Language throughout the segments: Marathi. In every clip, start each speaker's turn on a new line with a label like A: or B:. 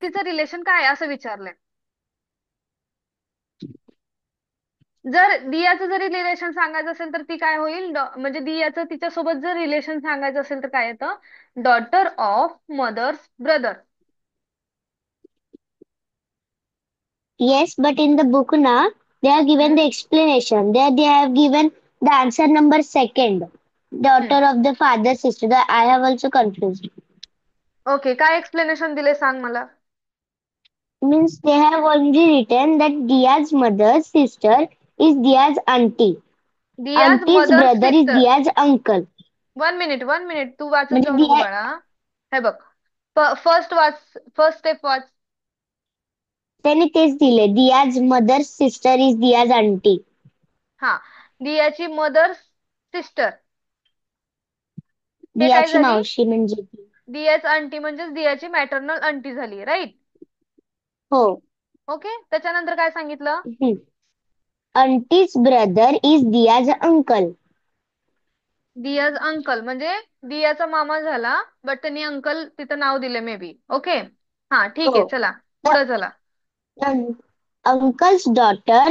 A: व्यक्तीचं रिलेशन काय आहे असं विचारलंय. जर दियाचं जरी रिलेशन सांगायचं असेल तर ती काय होईल, म्हणजे दियाचं तिच्यासोबत जर रिलेशन सांगायचं असेल तर काय येतं, daughter of mother's brother.
B: Yes, but in the book now, they have given the explanation. There they have given the answer number second. Daughter of the father sister. That I have also confused.
A: Okay, काय एक्सप्लेनेशन दिले सांग मला.
B: Means they have only written that Dia's mother's sister is Dia's auntie.
A: Dia's
B: Auntie's
A: mother
B: brother is
A: sister.
B: Dia's uncle.
A: 1 minute 1 minute, तू वाचत
B: म्हणजे
A: जाऊ नको
B: दिया
A: बाळा. हे बघ, फर्स्ट वाच, फर्स्ट स्टेप वाच.
B: त्याने तेच दिले. Dia's mother's sister is Dia's auntie.
A: हा, दियाची मदर सिस्टर हे काय
B: दियाची
A: झाली,
B: मावशी म्हणजे ती.
A: दियाच आंटी म्हणजेच दियाची मॅटर्नल आंटी झाली, राईट.
B: हो.
A: ओके, त्याच्यानंतर काय सांगितलं.
B: हम्म. Auntie's brother is Dia's uncle.
A: Dia's uncle म्हणजे दियाचा मामा झाला, बट त्यांनी अंकल तिथं नाव दिले मे बी. ओके, हा ठीक आहे,
B: हो.
A: चला
B: The
A: पुढे चला.
B: uncle's daughter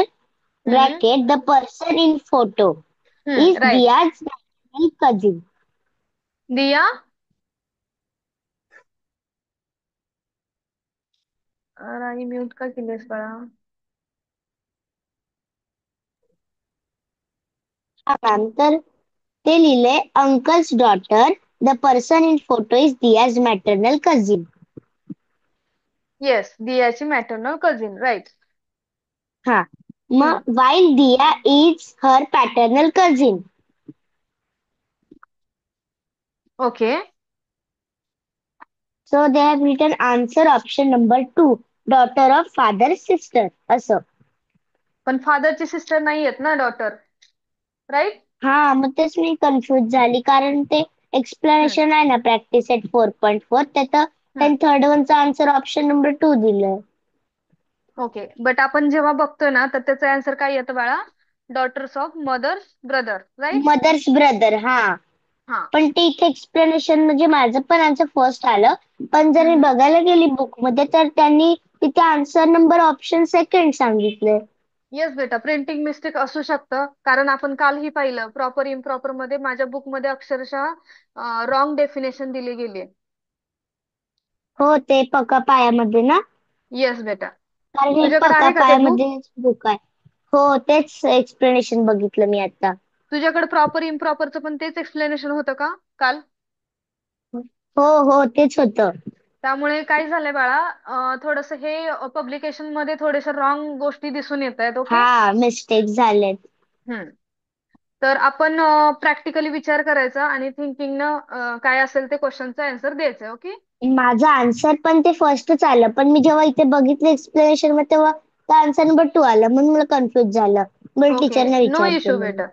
A: हम्म.
B: bracket the person in photo is
A: right.
B: Dia's natural cousin.
A: Dia, राई म्यूट का केलेस बाळा.
B: हा मॅम तर ते लिहिले uncle's daughter the person in photo is Dia's maternal cousin.
A: Yes, दियाची मॅटर्नल कझिन, राईट.
B: हा मग while Dia is her paternal cousin.
A: Okay,
B: So they have written answer option number 2 daughter of father sister असं.
A: पण फादरची सिस्टर नाही आहेत ना डॉटर, राईट.
B: हा मग तेच मी कन्फ्युज झाली कारण ते एक्सप्लेनेशन आहे ना प्रॅक्टिस एट 4.4 त्यात थर्ड वनचा आन्सर ऑप्शन नंबर 2 दिलंय.
A: ओके, बट आपण जेव्हा बघतोय ना तर त्याचं आन्सर काय येतं बाळा, daughters of mother's brother, right.
B: Mother's brother हा.
A: हा.
B: पण ते इथे एक्सप्लेनेशन म्हणजे माझं पण आन्सर फर्स्ट आलं. पण जर मी बघायला गेली बुक मध्ये तर त्यांनी तिथे आन्सर नंबर ऑप्शन सेकंड सांगितले.
A: येस बेटा, प्रिंटिंग मिस्टेक असू शकतं, कारण आपण कालही पाहिलं प्रॉपर इम्प्रॉपर मध्ये माझ्या बुक मध्ये अक्षरशः रॉंग डेफिनेशन दिली गेली आहे.
B: हो ते पका पायामध्ये ना.
A: येस बेटा.
B: कारण हे
A: तुझ्याकडे
B: पका
A: आहे का ते बुक?
B: पायामध्ये बुक आहे. हो तेच एक्सप्लेनेशन बघितलं मी आता.
A: तुझ्याकडे प्रॉपर इम्प्रॉपरचं पण तेच एक्सप्लेनेशन होतं का काल?
B: हो हो तेच होतं.
A: त्यामुळे काय झालंय बाळा, थोडस हे पब्लिकेशन मध्ये थोडेसे रॉंग गोष्टी दिसून येत आहेत. ओके.
B: हा मिस्टेक झालेत.
A: हम्म. तर आपण प्रॅक्टिकली विचार करायचा आणि थिंकिंगनं काय असेल ते क्वेश्चनचा आन्सर द्यायचं. ओके.
B: माझा आन्सर पण ते फर्स्टच आलं पण मी जेव्हा इथे बघितलं एक्सप्लेनेशन मध्ये तेव्हा आन्सर नंबर 2 आलं म्हणून मला कन्फ्युज झालं. मला
A: ओके,
B: टीचरना
A: नो
B: विचारते
A: इश्यू
B: मग.
A: बेटा.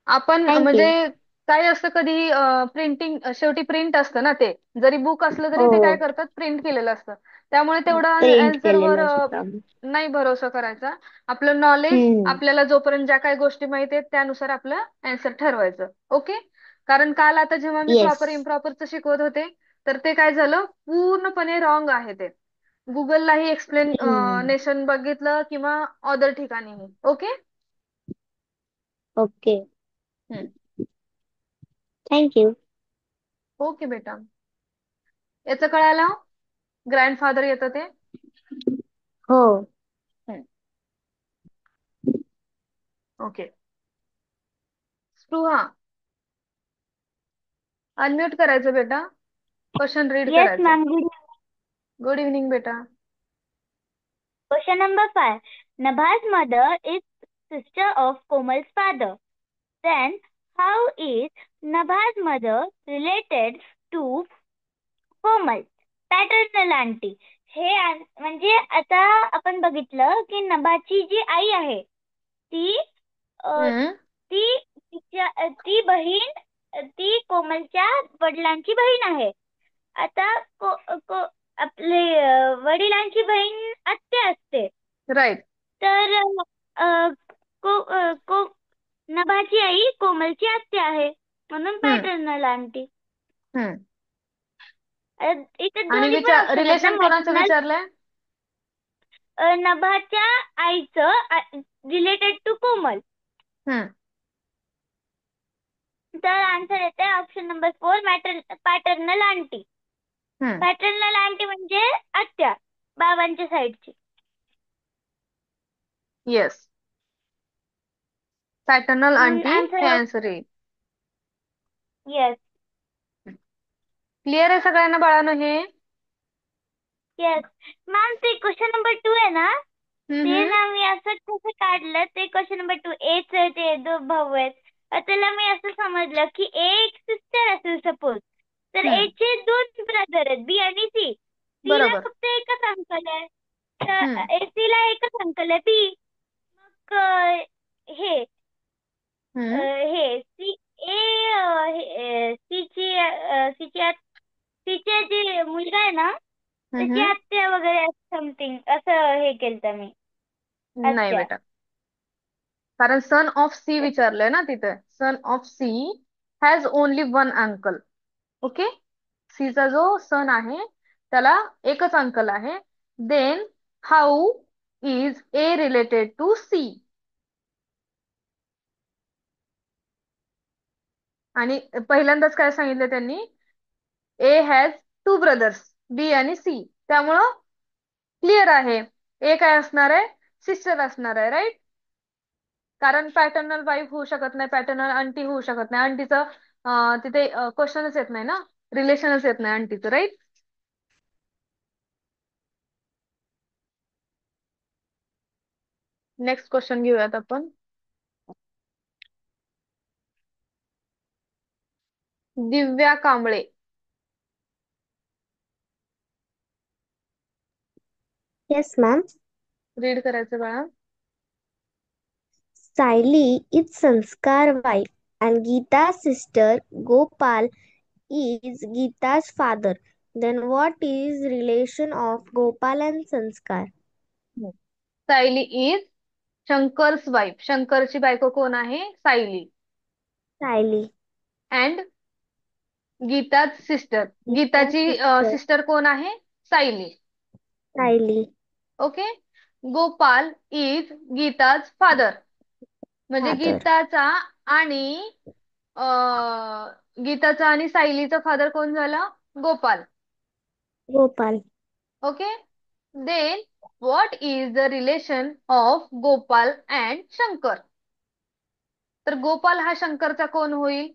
A: आपण
B: थँक्यू.
A: म्हणजे काय असतं कधी प्रिंटिंग, शेवटी प्रिंट असतं ना ते, जरी बुक असलं तरी
B: हो
A: ते काय
B: हो
A: करतात, प्रिंट केलेलं असतं. त्यामुळे तेवढा
B: प्रिंट
A: आन्सरवर
B: केलेलं असतं.
A: नाही भरोसा करायचा. आपलं नॉलेज,
B: हम्म.
A: आपल्याला जोपर्यंत ज्या काही गोष्टी माहिती आहेत त्यानुसार आपलं आन्सर ठरवायचं. ओके. कारण काल आता जेव्हा मी
B: येस.
A: प्रॉपर इम्प्रॉपरचं शिकवत होते तर ते काय झालं, पूर्णपणे रॉंग आहे ते. गुगललाही
B: हम्म.
A: एक्सप्लेनेशन बघितलं किंवा अदर ठिकाणीही. ओके.
B: ओके.
A: हम्म.
B: थँक्यू.
A: ओके बेटा. याचं कळालं, ग्रँडफादर येतं ते.
B: हो.
A: हम्म. ओके. स्पृहा, अनम्यूट करायचं बेटा, क्वेश्चन रीड
C: Yes,
A: करायचं.
C: ma'am. Good.
A: गुड इव्हनिंग बेटा.
C: Question number 5. Nabha's mother is sister of Komal's father. Then, how is Nabha's mother related to Komal? Paternal auntie. म्हणजे आता आपण बघितलं की नभाची जी आई आहे ती
A: हम्म.
C: ती बहीण ती कोमलच्या वडिलांची बहीण आहे. आता आपले वडिलांची बहीण आत्या असते.
A: राईट.
C: तर को, को, नभाची आई कोमलची आत्या आहे म्हणून
A: हम्म.
C: Paternal aunty.
A: हम्म.
C: एक इथे
A: आणि
C: दोन्ही पण ऑप्शन आहेत ना,
A: रिलेशन कोणाचं
C: मॅटर्नल.
A: विचारलंय?
C: नभाच्या आईचं रिलेटेड टू कोमल.
A: हम्म.
C: तर आन्सर येते ऑप्शन नंबर 4, पॅटर्नल आंटी.
A: हम्म.
C: पॅटर्नल आंटी म्हणजे आत्या, बाबांच्या साईडची.
A: येस, पॅटर्नल आंटी हे
C: आन्सर.
A: आन्सर येईल.
C: येस.
A: क्लिअर आहे सगळ्यांना बाळांनो हे?
C: येस मॅम, ते क्वेश्चन नंबर 2 आहे ना, ते
A: हम्म.
C: ना मी असं कसं काढलं, ते क्वेश्चन नंबर 2 एच ते दोन भाऊ आहेत. त्याला मी असं समजलं की ए एक सिस्टर असेल सपोज, तर ए
A: हम्म.
C: चे दोन ब्रदर आहेत, बी आणि सी. सी ला
A: बरोबर.
C: फक्त एकच अंकल आहे,
A: हम्म.
C: तर सी ला एकच अंकल आहे, बी. मग हे
A: हम्म.
C: हे सी ए सीचे जे मुलगा आहे ना, त्याची
A: हम्म.
C: आत्या वगैरे समथिंग असं हे केलं मी.
A: नाही
C: आत्या.
A: बेटा, कारण सन ऑफ सी विचारलंय ना तिथे. Son of C has only one uncle. Okay, सीचा जो सन आहे त्याला एकच अंकल आहे. Then how is A related to C? आणि पहिल्यांदाच काय सांगितलं त्यांनी, A has two brothers, B आणि सी. त्यामुळं क्लिअर आहे, ए काय असणार आहे, सिस्टर असणार आहे, राईट. कारण पॅटर्नल वाईफ होऊ शकत नाही, पॅटर्नल आंटी होऊ शकत नाही. आंटीचं तिथे क्वेश्चनच येत नाही ना, रिलेशनच येत नाही आंटीचं, राईट. नेक्स्ट क्वेश्चन घेऊयात आपण. दिव्या कांबळे,
B: Yes, ma'am.
A: रीड करायचं बाळा.
B: Saili is Sanskar wife and Geeta's sister Gopal is Geeta's father. Then what is relation of Gopal and Sanskar?
A: Saili is Shankar's wife. शंकरची बायको कोण आहे? सायली.
B: Saili,
A: अँड गीताच सिस्टर.
B: Geeta's
A: गीताची
B: sister
A: सिस्टर कोण आहे? Saili.
B: Saili,
A: okay. Gopal is Geeta's father. म्हणजे
B: father
A: आणि गीताचा आणि सायलीचा फादर कोण झाला? Gopal.
B: Gopal.
A: Okay. Then what is the relation of Gopal and Shankar? तर गोपाल हा शंकरचा कोण होईल?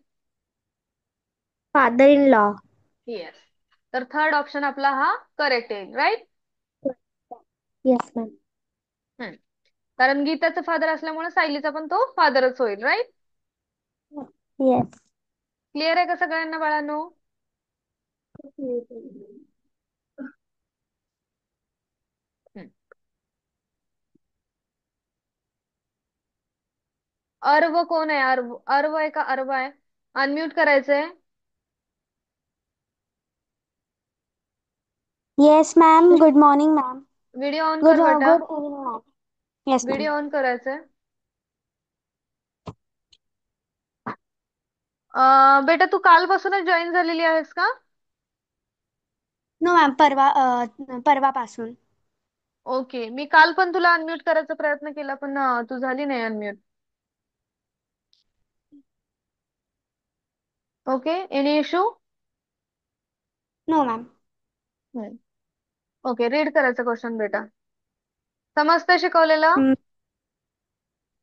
B: Father-in-law.
A: येस. तर थर्ड ऑप्शन आपला हा करेक्ट येईल, राईट.
B: Yes, ma'am.
A: कारण गीताचा फादर असल्यामुळे सायलीचा पण तो फादरच होईल, राईट.
B: Yes.
A: क्लिअर आहे का सगळ्यांना बाळांनो? हम्म. अर्व कोण आहे? अर्व, अर्व आहे का अर्व आहे? अनम्यूट करायचंय.
B: Yes, ma'am. Good morning, ma'am.
A: Video on
B: Good,
A: कर बेटा.
B: good evening, ma'am. Yes, ma'am.
A: Video on करायचंय. बेटा तू कालपासूनच जॉईन झालेली आहेस का?
B: No, ma'am. परवापासून.
A: ओके. मी काल पण तुला अनम्यूट करायचा प्रयत्न केला, पण तू झाली नाही unmute. Okay, any issue?
B: No, ma'am.
A: Okay, read करायचं क्वेश्चन बेटा. समजतंय शिकवलेलं?
B: Mm,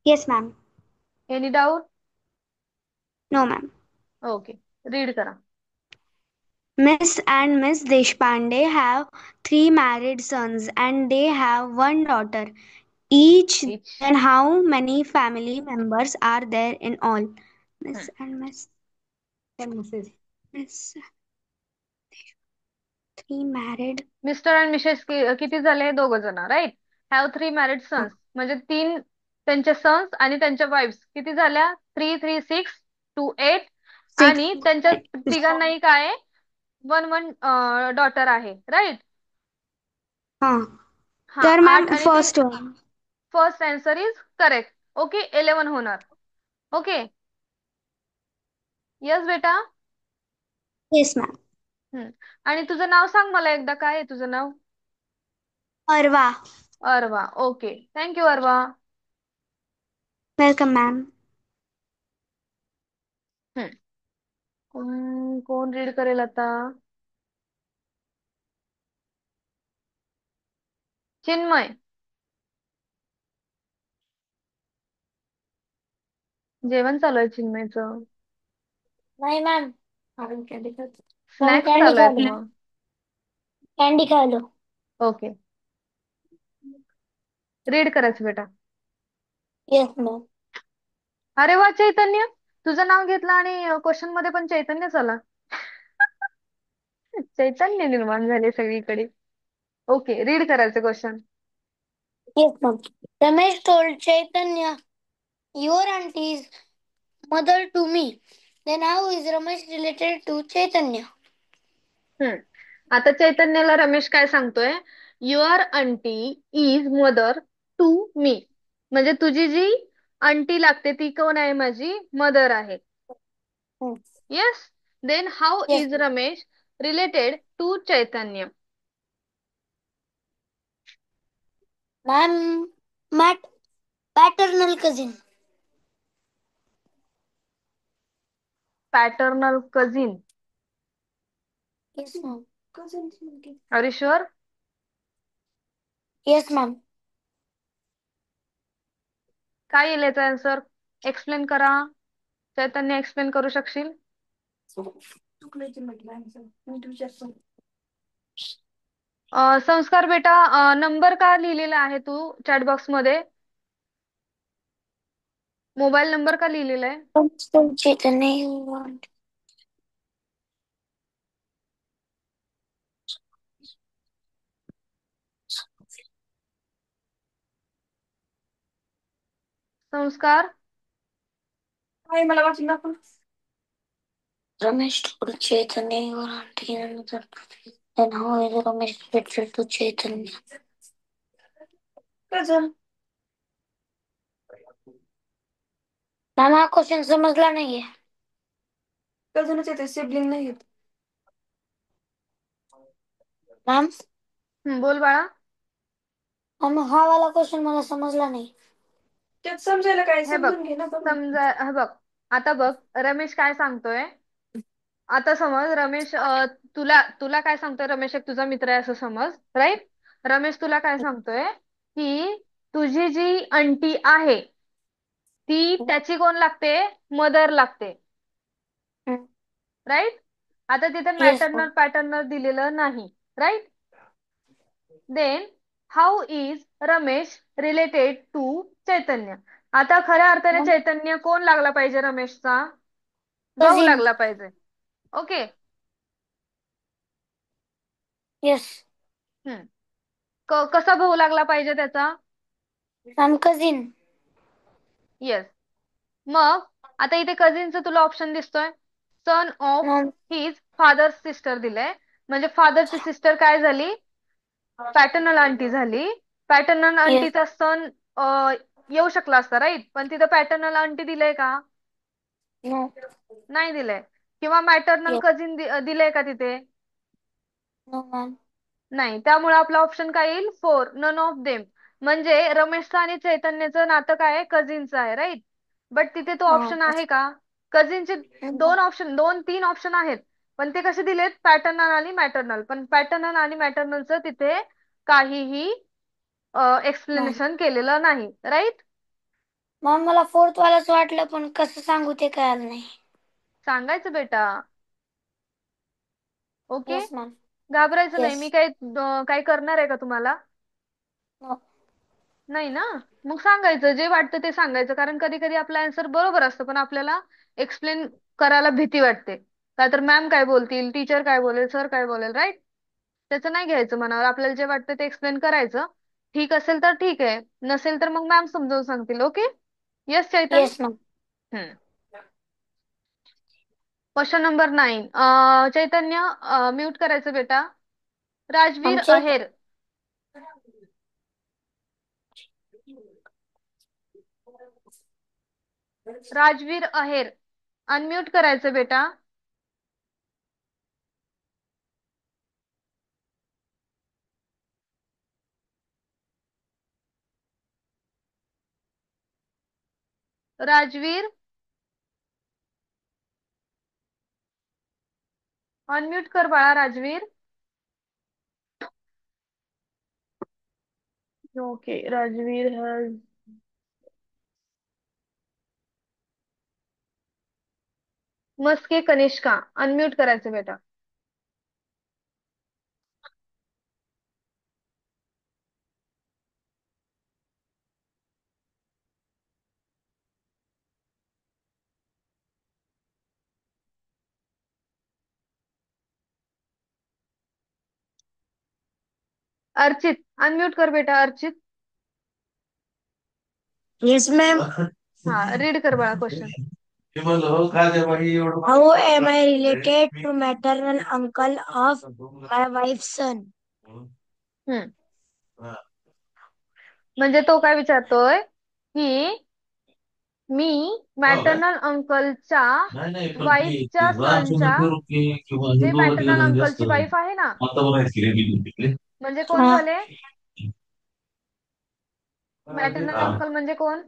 B: yes, ma'am.
A: Any doubt?
B: No, ma'am.
A: Okay, read करा.
B: Miss and Miss Deshpande have three married sons and they have one daughter each.
A: Each.
B: Then how many family members are there in all? Miss and Miss. Ten misses. Miss, three married.
A: Mr and Mrs किती झाले? दोघ जण, right. Have three married
B: uh,
A: sons म्हणजे तीन त्यांचे सन्स आणि त्यांच्या वाईफ्स किती झाल्या? 3 3 6 2 8.
B: Six.
A: आणि त्यांच्या तिघांनाही काय? वन वन डॉटर आहे, राईट.
B: हा.
A: हा,
B: तर
A: 8
B: मॅम
A: आणि 3.
B: First one.
A: First answer is correct. Okay, 11 होणार. ओके. यस बेटा.
B: Yes ma'am.
A: हम्म. आणि तुझं नाव सांग मला एकदा, काय आहे तुझं नाव?
B: Arwa.
A: Arwa. Okay, thank you Arwa.
B: Welcome ma'am.
A: हम्म. कोण रीड करेल आता? चिन्मय. जेवण चालू आहे चिन्मयचं.
B: नाही मॅम. मॅम
A: स्नॅक्स
B: कॅन्डी
A: चालू आहेत
B: खायलो.
A: मग.
B: कॅन्डी खायलो.
A: ओके, रीड करायचं बेटा.
B: Yes ma'am.
A: अरे वा चैतन्य, तुझं नाव घेतलं आणि क्वेश्चन मध्ये पण चैतन्यच आला. चैतन्य निर्माण झाले सगळीकडे. ओके, रीड करायचं question.
B: Yes, ma'am. Ramesh told Chaitanya, your auntie is mother to me. Then how is Ramesh related to Chaitanya?
A: हम्म. आता चैतन्याला रमेश काय सांगतोय? Your aunty is mother to me. म्हणजे तुझी जी अंटी लागते ती कोण आहे? माझी मदर आहे.
B: Hmm.
A: Yes. Then how
B: Yes,
A: is Ramesh related to Chaitanya?
B: ma'am. Matt, paternal cousin.
A: Paternal cousin.
B: Yes, ma'am. Cousin.
A: Are you sure?
B: Yes, ma'am.
A: काय येईल याचा आन्सर? एक्सप्लेन करा. चैतन्य, एक्सप्लेन करू शकशील? संस्कार बेटा, नंबर का लिहिलेला आहे तू चॅट बॉक्स मध्ये? मोबाईल नंबर का लिहिलेला आहे?
B: Chaitanya.
A: संस्कार.
B: काय मला वाचून दाखव. Ramesh told Chaitanya, your auntie is mother to me. Then how is Ramesh related to Chaitanya? Cousin. Ma'am हा क्वेश्चन समजला नाहीये. कजनच येते, सिबलिंग नाही येत. मॅम.
A: बोल बाळा.
B: मॅम हा वाला क्वेश्चन मला समजला नाही. त्यात समजायला काय,
A: हे बघ,
B: समजून घे ना बघून.
A: समजा, हे बघ, आता बघ रमेश काय सांगतोय. आता समज रमेश, तुला तुला काय सांगतोय? रमेश एक तुझा मित्र आहे असं समज, राईट? रमेश तुला काय सांगतोय की तुझी जी अंटी आहे ती त्याची कोण लागते? मदर लागते, राईट? आता तिथे
B: येस
A: मॅटर्नल
B: मॅम.
A: पॅटर्नल दिलेलं नाही, right? Then how is Ramesh related to Chaitanya? आता खऱ्या अर्थाने चैतन्य कोण लागला पाहिजे रमेशचा? भाऊ
B: कझिन.
A: लागला पाहिजे. ओके.
B: येस.
A: हम्म. कसा भाऊ लागला पाहिजे त्याचा?
B: Ma'am cousin.
A: येस. मग आता इथे कझिनचं तुला ऑप्शन दिसतोय, son of
B: ma'am.
A: His father sister दिलंय. म्हणजे फादरची सिस्टर काय झाली? पॅटर्नल आंटी झाली. Paternal
B: yes.
A: आंटीचा सन येऊ शकला असता, राईट? पण तिथं पॅटर्नल आंटी दिलंय का?
B: नो.
A: नाही दिलंय. किंवा मॅटर्नल
B: येस.
A: कझिन दिलंय का तिथे?
B: No ma'am.
A: नाही. त्यामुळे आपला ऑप्शन काय येईल? 4, नन ऑफ देम. म्हणजे रमेशचं आणि चैतन्याचं नातं काय आहे? कझिनचं आहे, राईट? बट तिथे तो ऑप्शन आहे का? कझिनचे दोन ऑप्शन, 2-3 ऑप्शन आहेत, पण ते कसे दिलेत? पॅटर्नल आणि मॅटर्नल. पण पॅटर्नल आणि मॅटर्नलचं तिथे काहीही एक्सप्लेनेशन केलेलं नाही, राईट?
B: मॅम मला फोर्थ वालाच वाटलं, पण कसं सांगू ते कळालं नाही.
A: सांगायचं बेटा. Okay,
B: yes ma'am.
A: घाबरायचं नाही.
B: येस.
A: मी काही करणार आहे का तुम्हाला?
B: नो.
A: नाही ना. मग सांगायचं, जे वाटतं ते सांगायचं. कारण कधी कधी आपला आन्सर बरोबर असतं, पण आपल्याला एक्सप्लेन करायला भीती वाटते. काय तर मॅम काय बोलतील, टीचर काय बोलेल, सर काय बोलेल, राईट? त्याचं नाही घ्यायचं मनावर. आपल्याला जे वाटतं ते एक्सप्लेन करायचं. ठीक असेल तर ठीक आहे, नसेल तर मग मॅम समजावून सांगतील. Okay. Yes Chaitan.
B: Yes ma'am.
A: Question number 9. Chaitanya, mute करायचं बेटा. राजवीर
B: आमचे
A: अहेर. राजवीर अहेर, अनम्यूट करायचं बेटा. राजवीर, अनम्यूट कर बाळा Rajveer. Okay, Rajveer has. Maske Kanishka, unmute करायचं बेटा. अर्चित, अनम्यूट कर बेटा अर्चित.
B: Yes, ma'am.
A: हा, रीड कर बाळा question.
B: How am I related to maternal uncle of my wife's son?
A: हम्म. म्हणजे तो काय विचारतोय की मी मॅटर्नल अंकलच्या वाईफच्या सनच्या, जे मॅटर्नल अंकलची वाईफ आहे ना, म्हणजे कोण
B: हा.
A: झाले? मॅटर्नल अंकल म्हणजे कोण?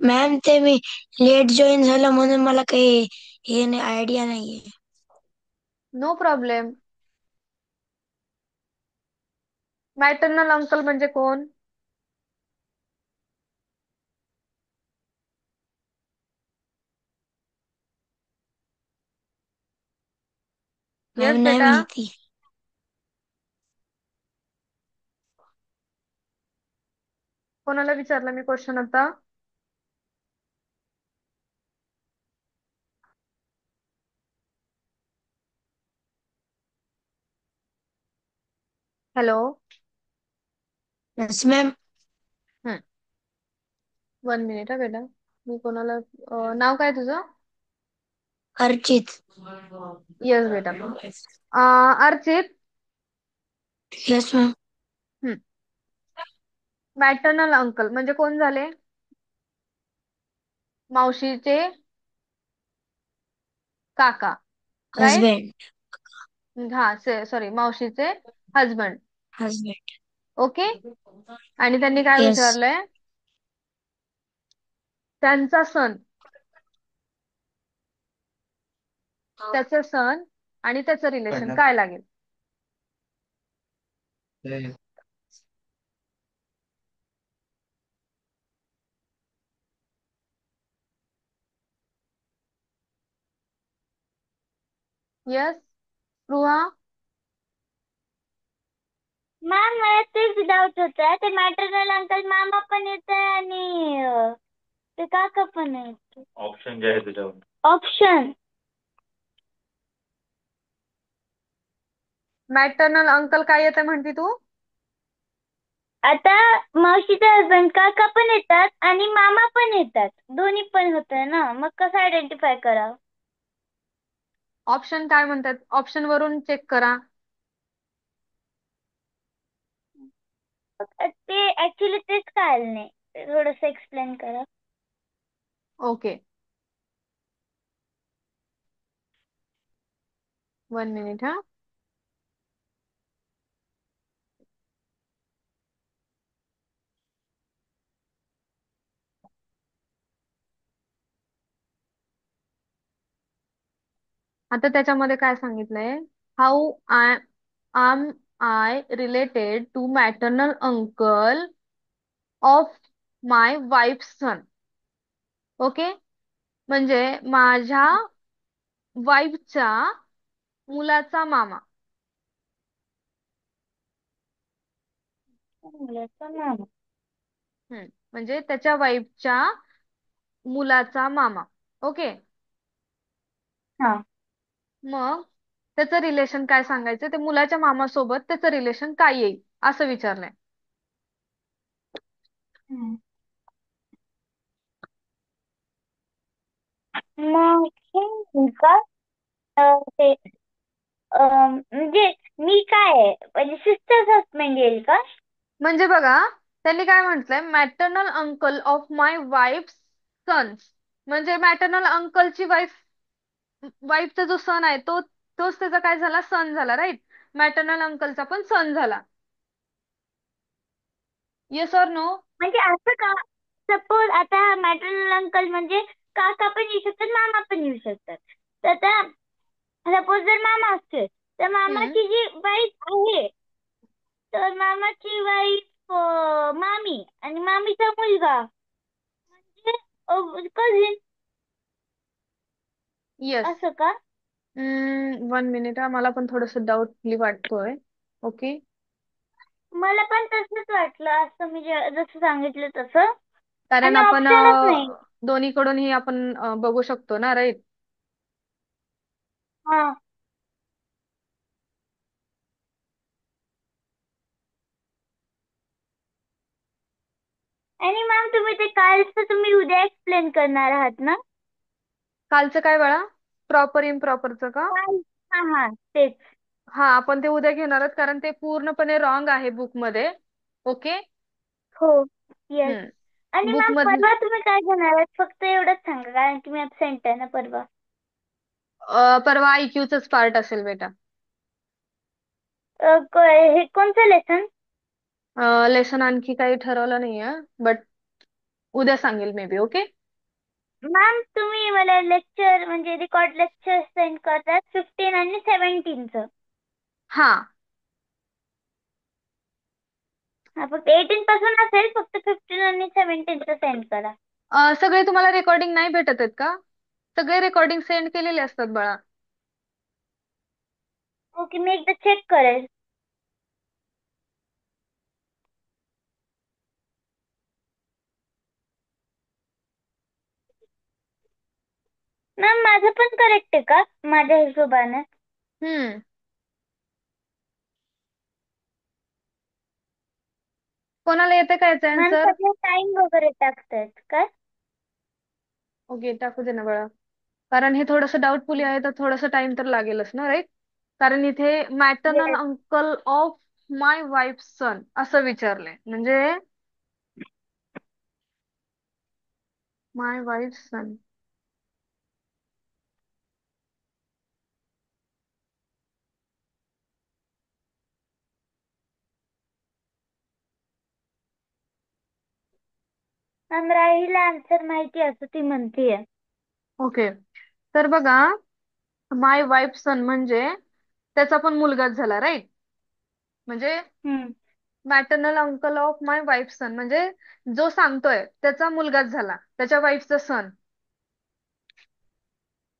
B: मॅम ते मी लेट जॉईन झालं म्हणून मला काही हे नाही, आयडिया नाहीये.
A: No problem. मॅटर्नल अंकल म्हणजे कोण?
B: मॅम
A: यस
B: नाही
A: बेटा.
B: माहिती.
A: कोणाला विचारला मी क्वेश्चन आता? हॅलो.
B: Yes ma'am.
A: हम्म. 1 मिनिट हा बेटा. मी कोणाला नाव काय तुझं?
B: अर्चित.
A: यस बेटा. अर्चित.
B: Yes ma'am.
A: हम्म. मॅटर्नल अंकल म्हणजे कोण झाले? मावशीचे काका, राईट?
B: हजबंड.
A: हा, सॉरी, मावशीचे हजबंड.
B: हजबंड.
A: ओके. आणि त्यांनी काय
B: येस.
A: विचारलंय? त्यांचा सण, त्याचे सण आणि त्याचं रिलेशन काय लागेल? यस स्पृहा.
C: मॅम मला तेच डाऊट होता, ते मॅटर्नल अंकल मामा पण येत आहे आणि ते काका पण आहेत. ऑप्शन जे आहे त्याच्यावर ऑप्शन.
A: मॅटर्नल अंकल काय येतं म्हणते तू?
C: आता मावशीचे हसबंड काका पण येतात आणि मामा पण येतात, दोन्ही पण होत ना, मग कसं आयडेंटिफाय करावं?
A: ऑप्शन काय म्हणतात? ऑप्शन वरून चेक करा.
C: ते ऍक्च्युली तेच कळलं नाही, थोडस एक्सप्लेन करा.
A: ओके, 1 मिनिट हा. आता त्याच्यामध्ये काय सांगितलंय? How am I related to maternal uncle of my wife son. Okay, म्हणजे माझ्या वाईफच्या मुलाचा मामा. म्हणजे त्याच्या वाईफच्या मुलाचा मामा. ओके.
C: हा.
A: मग त्याचं रिलेशन काय सांगायचं? ते मुलाच्या मामासोबत त्याचं रिलेशन काय येईल असं विचारलंय.
C: मग हे होईल का? ते म्हणजे मी काय आहे, म्हणजे सिस्टर्स हसबंड येईल का?
A: म्हणजे बघा, त्यांनी काय म्हटलंय? Maternal uncle of my wife sons. म्हणजे मॅटर्नल अंकलची वाईफचा जो सन आहे तो तोच त्याचा काय झाला, सन झाला, राईट. मॅटर्नल अंकलचा पण सन झाला. Yes or no?
C: म्हणजे असं का, सपोज आता मॅटर्नल अंकल म्हणजे काका पण येऊ शकतात, मामा पण येऊ शकतात. तर आता सपोज जर मामा असते तर
A: हम्म.
C: मामाची जी वाईफ आहे, तर मामाची वाईफ मामी आणि मामीचा मुलगा म्हणजे कझिन,
A: येस.
C: असं का?
A: 1 मिनिट हा, मला पण थोडस डाऊटफुली वाटतोय. ओके.
C: मला पण तसंच वाटलं, असं मी जसं सांगितलं तसं.
A: कारण
C: आणि
A: आपण
C: ऑप्शनच नाही.
A: दोन्हीकडूनही आपण बघू शकतो ना, राईट.
C: हा. आणि मॅम तुम्ही ते कालचं तुम्ही उद्या एक्सप्लेन करणार आहात ना?
A: कालचं काय बाळा, प्रॉपर इम्प्रॉपरचं का?
C: काल. हा हा, तेच.
A: हा, आपण ते उद्या घेणार आहोत, कारण ते पूर्णपणे रॉंग आहे बुक मध्ये. ओके.
C: हो. येस. आणि
A: बुक
C: मॅम
A: मध्ये
C: परवा तुम्ही काय घेणार आहात, फक्त एवढंच सांगा, कारण की मी ऍबसेंट आहे ना परवा.
A: परवा IQ च पार्ट असेल बेटा.
C: हे कोणतं लेसन?
A: लेसन आणखी काही ठरवलं नाहीये, बट उद्या सांगेल मे बी. ओके.
C: मॅम तुम्ही मला लेक्चर म्हणजे रेकॉर्ड लेक्चर सेंड करतात 15 आणि 17चं.
A: हा.
C: हा, फक्त 18 पासून असेल, फक्त 15 आणि 17चं सेंड करा.
A: सगळे तुम्हाला रेकॉर्डिंग नाही भेटत आहेत का? सगळे रेकॉर्डिंग सेंड केलेले असतात बाळा.
C: ओके, मी एकदा चेक करेल. मॅम माझं पण करेक्ट आहे का माझ्या हिशोबाने?
A: हम्म. कोणाला येते काय याचा
C: मॅम
A: आन्सर?
C: सगळे टाइम वगैरे टाकतायत का?
A: ओके, टाकू दे ना बाळा. कारण हे थोडस डाऊटफुली आहे, तर थोडस टाइम तर लागेलच ना, राईट. कारण इथे maternal
C: yes.
A: Uncle of my wife son असं विचारलंय, म्हणजे माय वाईफ सन.
C: मॅम राहीला आन्सर माहिती असं ती म्हणतीये.
A: ओके. तर बघा, माय वाईफ सन म्हणजे त्याचा पण मुलगाच झाला, राईट. म्हणजे
C: hmm.
A: Maternal uncle of my wife son म्हणजे जो सांगतोय त्याचा मुलगाच झाला, त्याच्या वाईफचा son,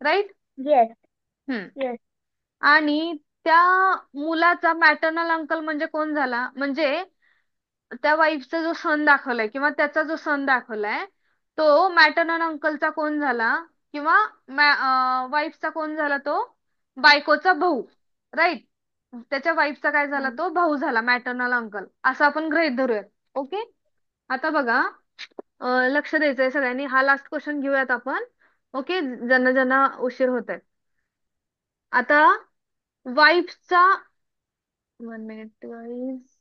A: right.
C: Yes.
A: Hmm.
C: Yes.
A: आणि त्या मुलाचा मॅटर्नल अंकल म्हणजे कोण झाला, म्हणजे त्या वाईफचा जो सन दाखवलाय किंवा त्याचा जो सन दाखवलाय, तो मॅटर्नल अंकलचा कोण झाला, किंवा वाईफचा कोण झाला, तो बायकोचा भाऊ, राईट. त्याच्या वाईफचा काय झाला,
C: हम्म.
A: तो भाऊ झाला, मॅटर्नल अंकल, असं आपण गृहीत धरूयात. ओके. आता बघा, लक्ष द्यायचंय सगळ्यांनी, हा लास्ट क्वेश्चन घेऊयात आपण. ओके, ज्यांना ज्यांना उशीर होत आहे. आता वाईफचा, 1 मिनिट गाईज,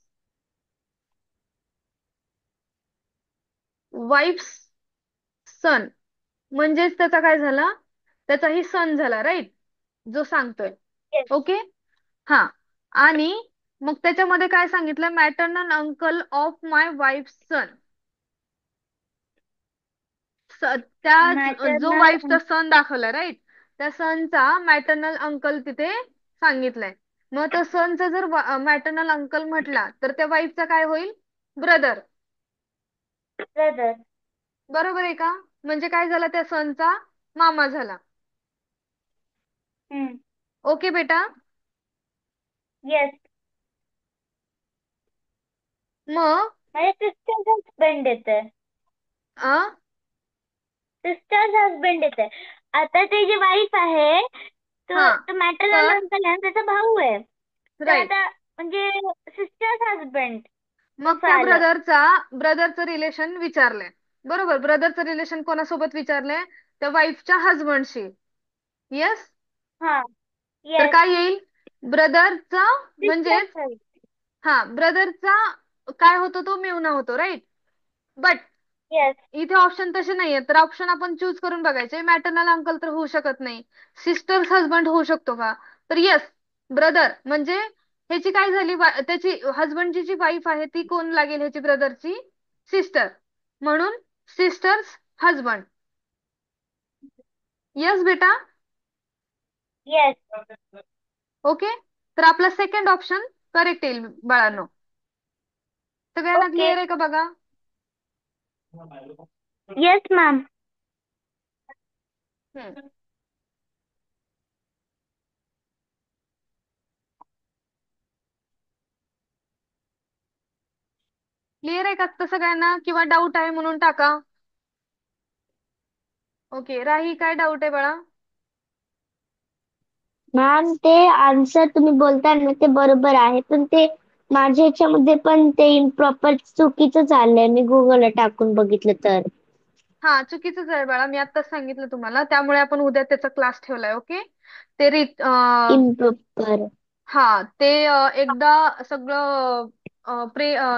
A: वाईफ सन म्हणजेच त्याचा काय झाला, त्याचाही सन झाला, राईट, जो सांगतोय.
C: येस.
A: ओके. हा. आणि मग त्याच्यामध्ये काय सांगितलं, maternal uncle of my wife son. त्या जो
C: मॅटर्नल.
A: वाईफचा सन दाखवला, राईट, त्या सनचा मॅटर्नल अंकल तिथे सांगितलंय. मग त्या सनचा जर मॅटर्नल अंकल म्हटला, तर त्या वाईफचा काय होईल, ब्रदर.
C: ब्रदर.
A: बरोबर आहे का? म्हणजे काय झाला, त्या सनचा मामा झाला.
C: हम्म.
A: ओके बेटा.
C: येस.
A: मग
C: माझ्या सिस्टरचा हजबंड येते.
A: आ
C: सिस्टरचा हजबंड येते. आता ते जी वाईफ आहे,
A: हा,
C: तो मॅटर्नल
A: तर
C: अंकल आहे, त्याचा भाऊ आहे. तर
A: राईट.
C: आता म्हणजे सिस्टरचा हजबंड
A: मग
C: असं
A: त्या
C: आलं.
A: ब्रदरचं रिलेशन विचारलंय. बरोबर, ब्रदरचं रिलेशन कोणासोबत विचारलंय, त्या वाईफच्या हजबंडशी. येस.
C: हा.
A: तर
C: येस.
A: काय येईल, ब्रदरचा म्हणजेच,
C: सिस्टरचा.
A: हा, ब्रदरचा काय होतो, तो मेवना होतो, राईट. But
C: yes.
A: इथे ऑप्शन तसे नाहीये, तर ऑप्शन आपण चूज करून बघायचे. मॅटर्नल अंकल तर होऊ शकत नाही, सिस्टर्स हजबंड होऊ शकतो का, तर येस, ब्रदर म्हणजे ह्याची काय झाली, त्याची हजबंडची जी वाईफ आहे ती कोण लागेल ह्याची ब्रदरची सिस्टर, म्हणून सिस्टर्स हजबंड. येस बेटा.
C: Yes.
A: ओके, तर आपला सेकंड ऑप्शन करेक्ट येईल बाळांनो. सगळ्यांना
C: Okay.
A: क्लिअर आहे का बघा?
C: Yes, ma'am.
A: हम्म. क्लिअर आहे का तर सगळ्यांना, किंवा डाऊट आहे म्हणून टाका. ओके, राही काय डाऊट आहे बाळा?
B: मॅम ते आन्सर तुम्ही बोलताय ना ते बरोबर आहे, पण ते माझ्या ह्याच्यामध्ये पण ते इम्प्रॉपर चुकीचं आलंय. मी गुगलला टाकून बघितलं तर.
A: हा, चुकीचंच आहे बाळा, मी आत्ताच सांगितलं तुम्हाला, त्यामुळे आपण उद्या त्याचा क्लास ठेवलाय. ओके, ते
B: इम्प्रॉपर.
A: हा, ते एकदा सगळं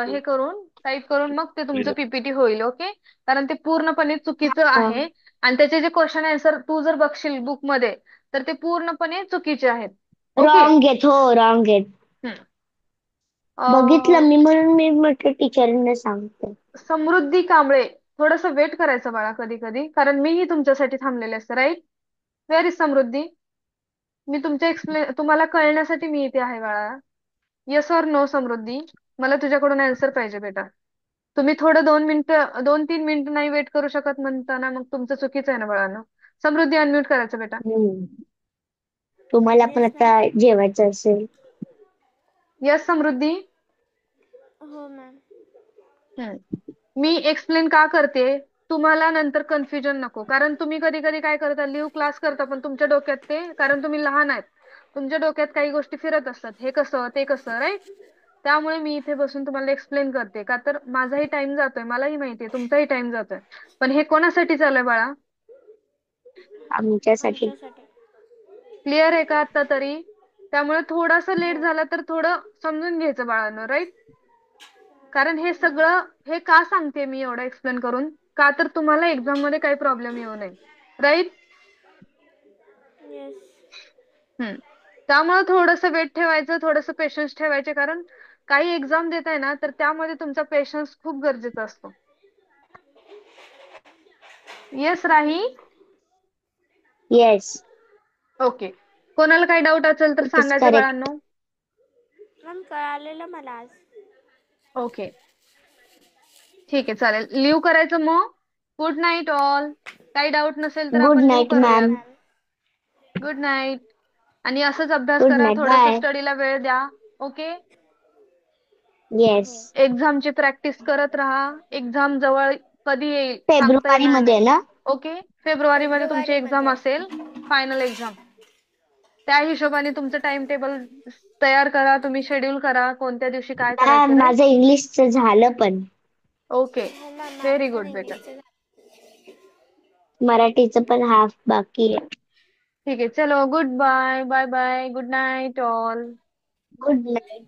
A: हे करून टाईप करून मग ते तुमचं पीपीटी होईल. ओके, कारण ते पूर्णपणे चुकीचं आहे, आणि त्याचे जे क्वेश्चन आन्सर तू जर बघशील बुक मध्ये तर ते पूर्णपणे चुकीचे आहेत. ओके.
B: रॉंग आहेत. हो, रॉंग आहेत.
A: हम्म.
B: बघितलं मी, म्हणून मी म्हटलं टीचरांना सांगते.
A: समृद्धी कांबळे, थोडस वेट करायचं बाळा कधी कधी, कारण मीही तुमच्यासाठी थांबलेले असते. राईट? वेअर इज समृद्धी? मी तुम्हाला कळण्यासाठी मी इथे आहे बाळा. येस ऑर नो समृद्धी? मला तुझ्याकडून आन्सर पाहिजे बेटा. तुम्ही थोडं 2 मिनिटं, 2-3 मिनिटं नाही वेट करू शकत म्हणताना मग तुमचं चुकीचं आहे ना बाळांनो. समृद्धी अनम्यूट करायचं बेटा.
B: हम्म. तुम्हाला पण
D: येस
B: आता
D: मॅम.
B: जेवायचं असेल.
A: येस समृद्धी.
D: हो मॅम.
A: हम्म. मी एक्सप्लेन का करते, तुम्हाला नंतर कन्फ्युजन नको, कारण तुम्ही कधी कधी काय करता, लिव्ह क्लास करता, पण तुमच्या डोक्यात ते, कारण तुम्ही लहान आहेत, तुमच्या डोक्यात काही गोष्टी फिरत असतात, हे कसं ते कसं. राईट? त्यामुळे मी इथे बसून तुम्हाला एक्सप्लेन करते, का तर माझाही टाइम जातोय, मलाही माहितीये तुमचाही टाइम जातोय, पण हे कोणासाठी चालूय बाळा?
B: आमच्यासाठी.
D: आमच्यासाठी.
A: क्लिअर आहे का आता तरी? त्यामुळे थोडासा लेट झाला तर थोडं समजून घ्यायचं बाळांनो. राईट? कारण हे सगळं, हे का सांगते मी एवढं एक्सप्लेन करून, का तर तुम्हाला एक्झाम मध्ये काही प्रॉब्लेम येऊ नये. राईट?
D: येस.
A: हम्म. त्यामुळे थोडंसं वेट ठेवायचं, थोडंसं पेशन्स ठेवायचे, कारण काही एक्झाम देताय ना तर त्यामध्ये तुमचा पेशन्स खूप गरजेचा असतो. येस
D: ओके
A: राही?
D: मॅम.
B: Yes,
A: okay. कोणाला काही डाऊट असेल तर
B: इट इज
A: सांगायचं
B: करेक्ट.
A: बाळांनो.
D: मॅम कळालेलं मला आज.
A: ओके, ठीक आहे, चालेल. लिव्ह करायचं मग. Good night all. काही डाऊट नसेल तर
B: गुड
A: आपण लिव्ह
B: नाईट
D: गुड नाईट
A: करूयात.
B: मॅम.
D: मॅम.
A: Good night. आणि असंच अभ्यास
B: गुड
A: करा,
B: नाईट.
A: थोडंसं
B: बाय.
A: स्टडीला वेळ द्या. ओके.
B: येस.
D: हो.
A: एक्झामची प्रॅक्टिस करत राहा. एक्झाम जवळ कधी येईल सांगता
B: फेब्रुवारी
A: येणार
B: मध्ये
A: नाही.
B: ना?
A: ओके, फेब्रुवारी मध्ये तुमची एक्झाम
D: फेब्रुवारीमध्ये.
A: असेल, फायनल एक्झाम. त्या हिशोबाने तुमचं टाइम टेबल तयार करा, तुम्ही शेड्यूल करा कोणत्या दिवशी काय करायचं.
B: Ma'am
A: right?
B: माझं इंग्लिशचं झालं पण.
A: ओके,
D: हो मॅम,
A: व्हेरी
D: माझं पण
A: गुड बेटा.
D: इंग्लिशचं झालं.
B: मराठीचं पण हाफ बाकी आहे.
A: ठीक आहे, चलो good bye, bye bye, good night all.
B: Good night.